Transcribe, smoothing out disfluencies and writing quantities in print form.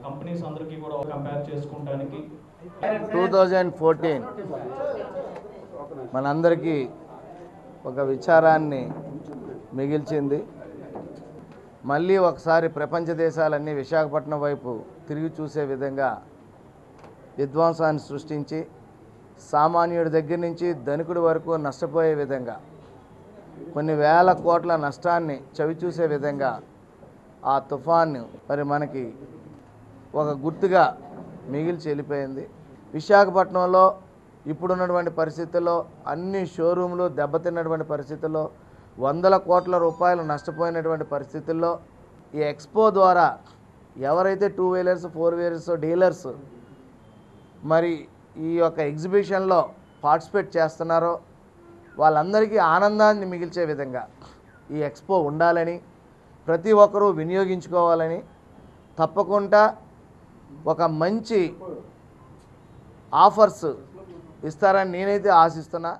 Companies అందరికీ కూడా compare చేసుకుంటానికి 2014 మనందరికీ ఒక విచారాన్ని మిగిల్చింది. మళ్ళీ ఒకసారి ప్రపంచ దేశాలన్నీ విశాఖపట్నం వైపు తిరిగి చూసే విధంగా విధ్వంసాన్ని సృష్టించి సామాన్యుడి దగ్గర నుంచి ధనికుడి వరకు నష్టపోయే విధంగా కొన్ని వేల కోట్ల నష్టాన్ని చవిచూసే విధంగా ఆ తుఫాను మరి మనకి ఒక గుర్తుగా మిగిల్చి వెళ్ళిపోయింది. విశాఖపట్నంలో ఇప్పుడున్నటువంటి పరిస్థితుల్లో అన్ని షోరూంలు దెబ్బతిన్నటువంటి పరిస్థితుల్లో వందల కోట్ల రూపాయలు నష్టపోయినటువంటి పరిస్థితుల్లో ఈ ఎక్స్పో ద్వారా ఎవరైతే 2 వీలర్స్ 4 వీలర్స్ డీలర్స్ మరి ఈ యొక్క ఎగ్జిబిషన్లో పార్టిసిపేట్ చేస్తున్నారో వాళ్ళందరికీ ఆనందాన్ని మిగిల్చే విధంగా ఈ ఎక్స్పో ఉండాలని, ప్రతి ఒక్కరూ వినియోగించుకోవాలని, తప్పకుండా ఒక మంచి ఆఫర్స్ ఇస్తారని నేనైతే ఆశిస్తున్నా.